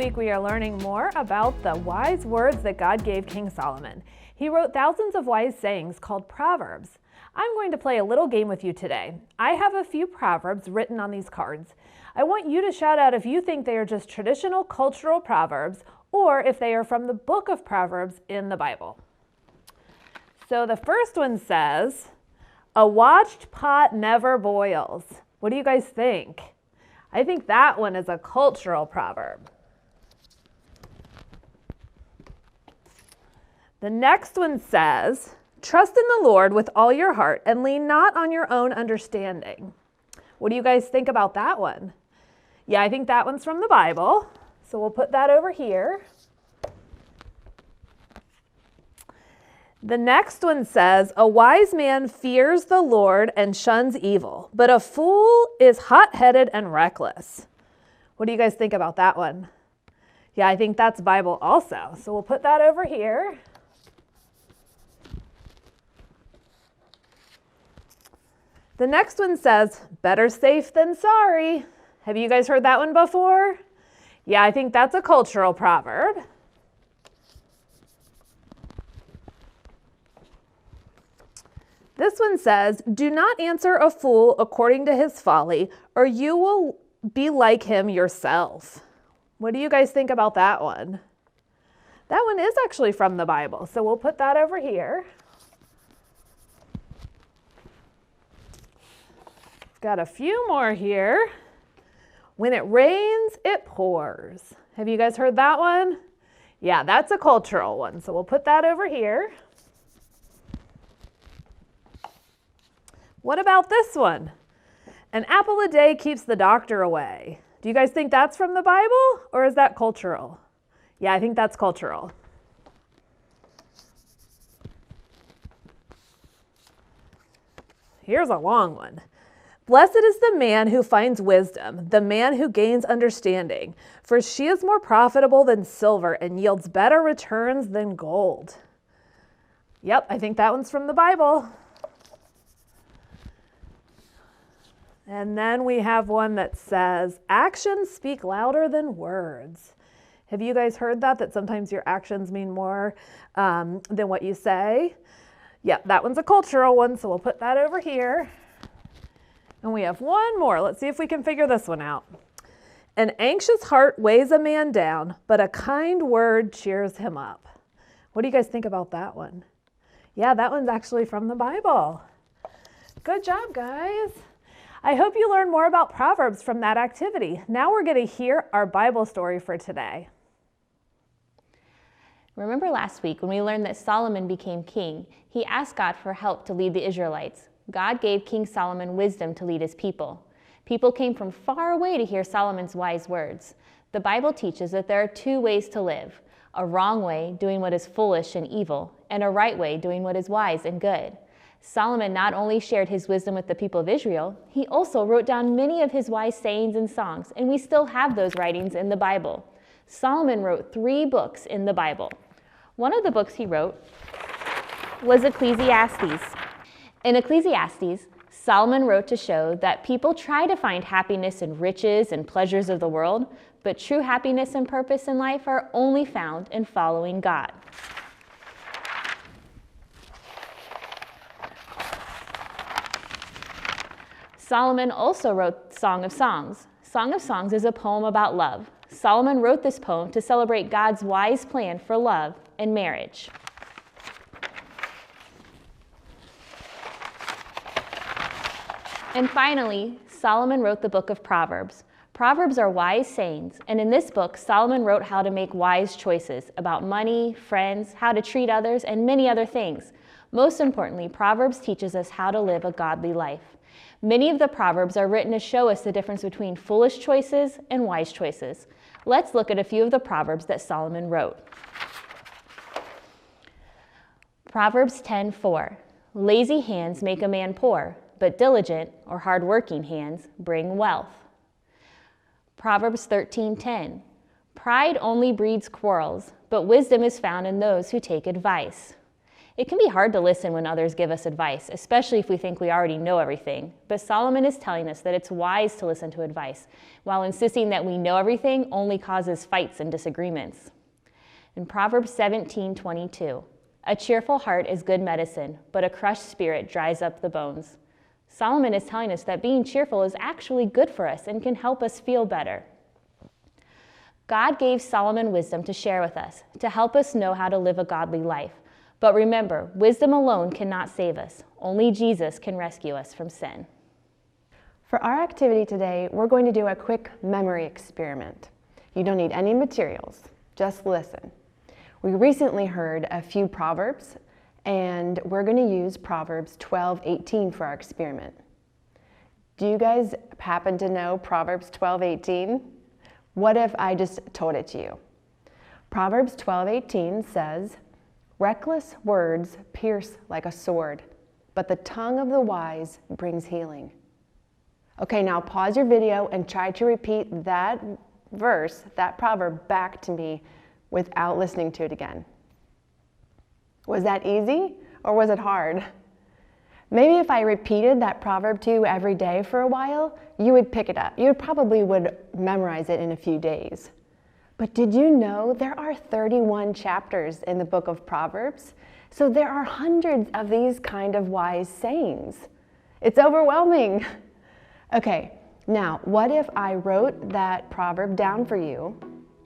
week we are learning more about the wise words that God gave King Solomon. He wrote thousands of wise sayings called Proverbs. I'm going to play a little game with you today. I have a few Proverbs written on these cards. I want you to shout out if you think they are just traditional cultural Proverbs or if they are from the book of Proverbs in the Bible. So the first one says, "A watched pot never boils." What do you guys think? I think that one is a cultural proverb. The next one says, "Trust in the Lord with all your heart and lean not on your own understanding." What do you guys think about that one? Yeah, I think that one's from the Bible. So we'll put that over here. The next one says, "A wise man fears the Lord and shuns evil, but a fool is hot-headed and reckless." What do you guys think about that one? Yeah, I think that's Bible also. So we'll put that over here. The next one says, "Better safe than sorry." Have you guys heard that one before? Yeah, I think that's a cultural proverb. This one says, "Do not answer a fool according to his folly, or you will be like him yourself." What do you guys think about that one? That one is actually from the Bible, so we'll put that over here. Got a few more here. "When it rains, it pours." Have you guys heard that one? Yeah, that's a cultural one, so we'll put that over here. What about this one? "An apple a day keeps the doctor away." Do you guys think that's from the Bible or is that cultural? Yeah, I think that's cultural. Here's a long one. "Blessed is the man who finds wisdom, the man who gains understanding, for she is more profitable than silver and yields better returns than gold." Yep, I think that one's from the Bible. And then we have one that says, "Actions speak louder than words." Have you guys heard that sometimes your actions mean more than what you say? Yeah, that one's a cultural one, so we'll put that over here. And we have one more. Let's see if we can figure this one out. "An anxious heart weighs a man down, but a kind word cheers him up." What do you guys think about that one? Yeah, that one's actually from the Bible. Good job, guys. I hope you learned more about Proverbs from that activity. Now we're going to hear our Bible story for today. Remember last week when we learned that Solomon became king, he asked God for help to lead the Israelites. God gave King Solomon wisdom to lead his people. People came from far away to hear Solomon's wise words. The Bible teaches that there are two ways to live: a wrong way, doing what is foolish and evil, and a right way, doing what is wise and good. Solomon not only shared his wisdom with the people of Israel, he also wrote down many of his wise sayings and songs, and we still have those writings in the Bible. Solomon wrote 3 books in the Bible. One of the books he wrote was Ecclesiastes. In Ecclesiastes, Solomon wrote to show that people try to find happiness in riches and pleasures of the world, but true happiness and purpose in life are only found in following God. Solomon also wrote Song of Songs. Song of Songs is a poem about love. Solomon wrote this poem to celebrate God's wise plan for love and marriage. And finally, Solomon wrote the book of Proverbs. Proverbs are wise sayings, and in this book, Solomon wrote how to make wise choices about money, friends, how to treat others, and many other things. Most importantly, Proverbs teaches us how to live a godly life. Many of the Proverbs are written to show us the difference between foolish choices and wise choices. Let's look at a few of the Proverbs that Solomon wrote. Proverbs 10:4. "Lazy hands make a man poor, but diligent or hard-working hands bring wealth." Proverbs 13:10. "Pride only breeds quarrels, but wisdom is found in those who take advice." It can be hard to listen when others give us advice, especially if we think we already know everything. But Solomon is telling us that it's wise to listen to advice, while insisting that we know everything only causes fights and disagreements. In Proverbs 17:22, a cheerful heart is good medicine, but a crushed spirit dries up the bones. Solomon is telling us that being cheerful is actually good for us and can help us feel better. God gave Solomon wisdom to share with us, to help us know how to live a godly life. But remember, wisdom alone cannot save us. Only Jesus can rescue us from sin. For our activity today, we're going to do a quick memory experiment. You don't need any materials, just listen. We recently heard a few Proverbs, and we're going to use Proverbs 12:18 for our experiment. Do you guys happen to know Proverbs 12:18? What if I just told it to you? Proverbs 12:18 says, "Reckless words pierce like a sword, but the tongue of the wise brings healing." Okay, now pause your video and try to repeat that verse, that proverb, back to me without listening to it again. Was that easy or was it hard? Maybe if I repeated that proverb to you every day for a while, you would pick it up. You probably would memorize it in a few days. But did you know there are 31 chapters in the book of Proverbs? So there are hundreds of these kind of wise sayings. It's overwhelming. Okay, now what if I wrote that proverb down for you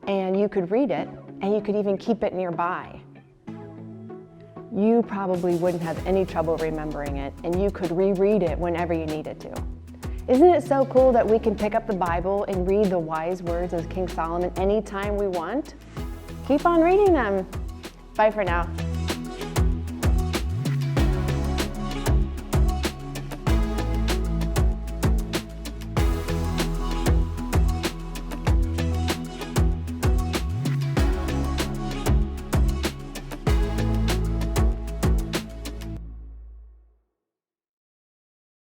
and you could read it and you could even keep it nearby? You probably wouldn't have any trouble remembering it and you could reread it whenever you needed to. Isn't it so cool that we can pick up the Bible and read the wise words of King Solomon anytime we want? Keep on reading them. Bye for now.